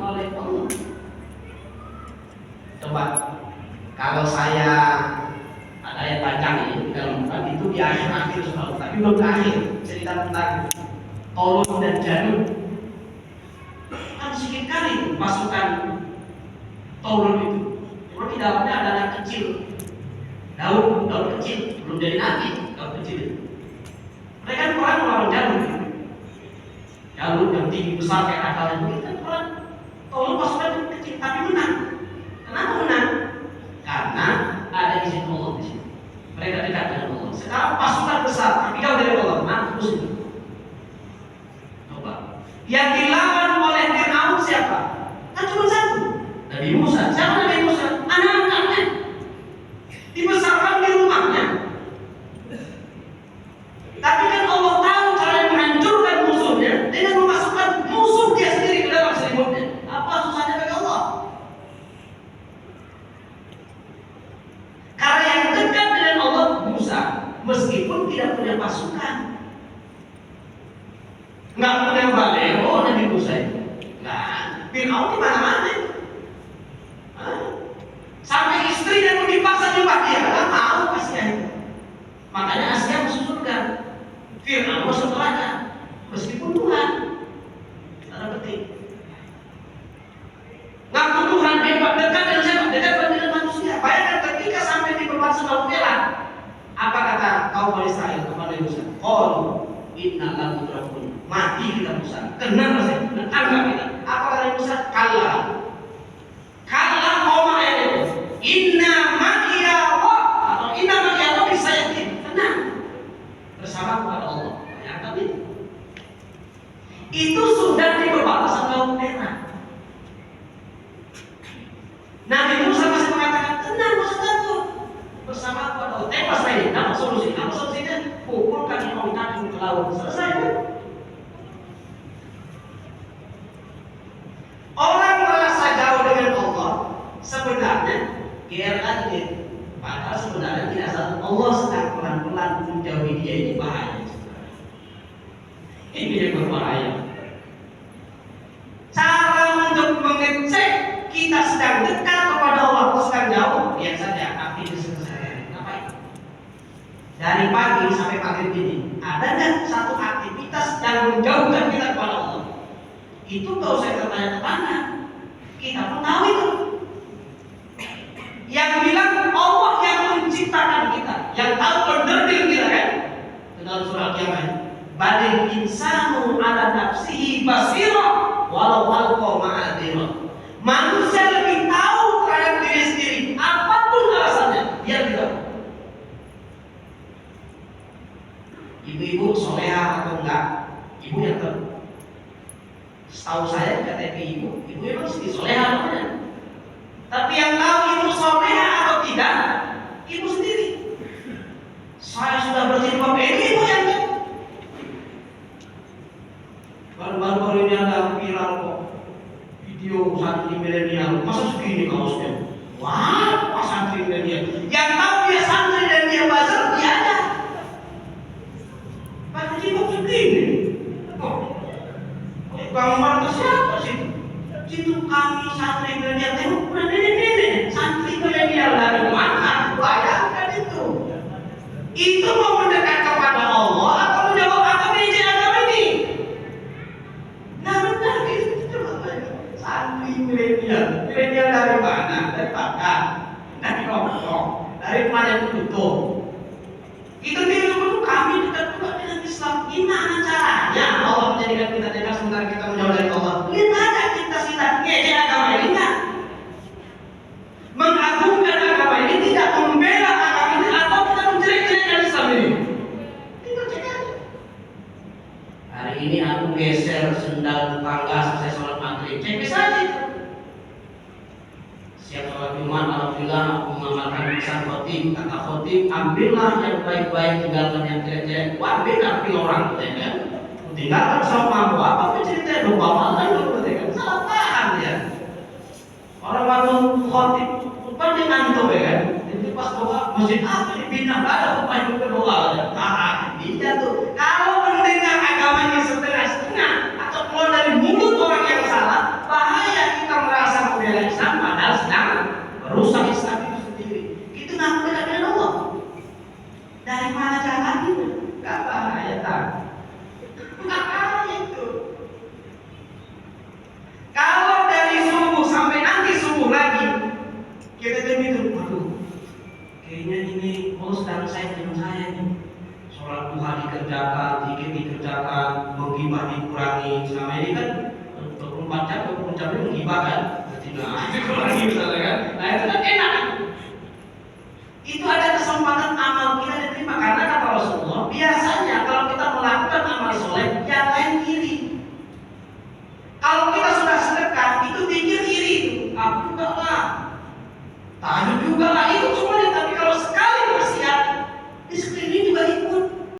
oleh Allah. Coba kalau saya ada yang panjang ini dalam Quran itu di akhir-akhir surah, tapi belum akhir cerita tentang Tolun dan Jalut. Kan sedikit kali pasukan Tolun itu. Kalau di dalamnya ada anak kecil, Daud kecil, belum jadi nabi, Daud kecil. Mereka kan perang melawan Jalut. Jalut yang tinggi besar kayak akalnya itu kan perang. Tolun pasukan kecil tapi menang. Kenapa menang? Karena ada izin Allah di sini. Mereka dekat dengan Allah. Sekarang pasukan besar tapi jauh dari Allah. Mampus ini. Coba. Yang dilawan oleh Fir'aun siapa? Kan cuma satu. Nabi Musa. Siapa Nabi Musa? Anak angkatnya. Dibesarkan di rumahnya. Tapi kan Allah tahu cara menghancurkan musuhnya dengan memasukkan musuh dia sendiri ke dalam selimutnya. Apa susahnya bagi Allah? Karena yang dekat dengan Allah Musa, meskipun tidak punya pasukan, nggak punya baleo Nabi Musa itu. Nah, Fir'aun di mana-mana. Sampai istrinya pun dipaksa nyembah dia, nggak mau Asia itu. Makanya Asia masuk surga, Fir'aun masuk neraka, meskipun Tuhan. Tanda petik. Ngaku Tuhan hebat, dekat dengan siapa? Dekat dengan manusia. Bayangkan ketika sampai di tempat sembah pelan, apa kata kaum Israel kepada Musa? Qalu inna la mudrakun. Mati kita Musa. Kena Musa. Dan anggap kita. Apa kata Musa? Kalla. Kalla koma itu. Inna ma'iya Allah atau inna ma'iya Allah bisa yakin. Tenang. Bersama kepada Allah. Ya, tapi itu sudah di perbatasan Laut Merah. Nabi Musa masih mengatakan tenang, Musa takut. Bersama kepada Allah. Pas ini, apa solusi? Apa solusinya? Pukulkan kau takut ke laut. Selesai kan? Orang merasa jauh dengan Allah sebenarnya GR lagi. Padahal sebenarnya tidak satu. Allah sedang pelan-pelan menjauhi dia, ini bahaya. Ini yang berbahaya. Cara untuk mengecek kita sedang dekat kepada Allah atau sedang jauh, lihat saja aktivitas keseharian. Ngapain? Dari pagi sampai maghrib ini, ada nggak satu aktivitas yang menjauhkan kita kepada Allah? Itu nggak usah kita tanya tetangga, kita pun tahu itu. Yang bilang Allah yang menciptakan kita, yang tahu penderdir kita kan? Dalam surah Al-Qiyamah, balil insanu ala nafsihi basirah walau alqa ma'adzirah. Manusia lebih tahu terhadap diri sendiri, apapun alasannya, dia tidak. Ibu-ibu soleha atau enggak, ibu yang tahu. Setahu saya KTP ibu memang mesti soleha namanya. Tapi yang tahu ibu soleha atau tidak, ibu sendiri. Saya sudah berjilbab, ini ibu yang tahu. Baru-baru ini ada viral kok. Video santri milenial, masa segini kaosnya? Wah, pas santri milenial. Yang tahu dia santri dan dia buzzer, dia ada. Pakai jilbab segini. Gambar ke siapa sih? Situ kami santri milenial, tengok udah nenek-nenek. Santri milenial dari mana? Bayangkan itu. Itu mau mendekat kepada Allah atau menjawab apa biji agama ini? Nah benar itu. Santri milenial dari mana? Dari Pakar, dari Hongkong, dari mana yang tutup. Itu dia itu kami dekat juga dengan Islam. Gimana caranya Allah menjadikan kita dekat sementara kita menjauh dari Allah? Lihat aja kita ngejek agama ini enggak? Mengagungkan agama ini, tidak membela agama ini, atau kita menjelek-jelekkan Islam ini? Kita cek aja. Hari ini aku geser sendal tetangga selesai sholat maghrib. Cek saja itu. Siap sholat Jumat, alhamdulillah aku mengamalkan pesan khotib. Kata khotib, ambillah yang baik-baik, tinggalkan yang jelek-jelek. Wah, benar pilih orang, kan? Tinggalkan sama mampu apa pun ceritanya dong, bapak kan? Salah paham ya. Orang bangun khotib, bukan dia ngantuk ya kan? Jadi pas doa, masjid apa dipindah, gak ada upaya untuk berdoa. Dia tuh, kalau mendengar agamanya setengah-setengah atau keluar dari mulut orang yang salah, bahaya. ghibah dikurangi. Selama ini kan 24 jam, 24 jam itu menghibah kan? Nah, dikurangi misalnya kan? Nah itu kan enak. Itu ada kesempatan amal kita diterima karena kata Rasulullah biasanya kalau kita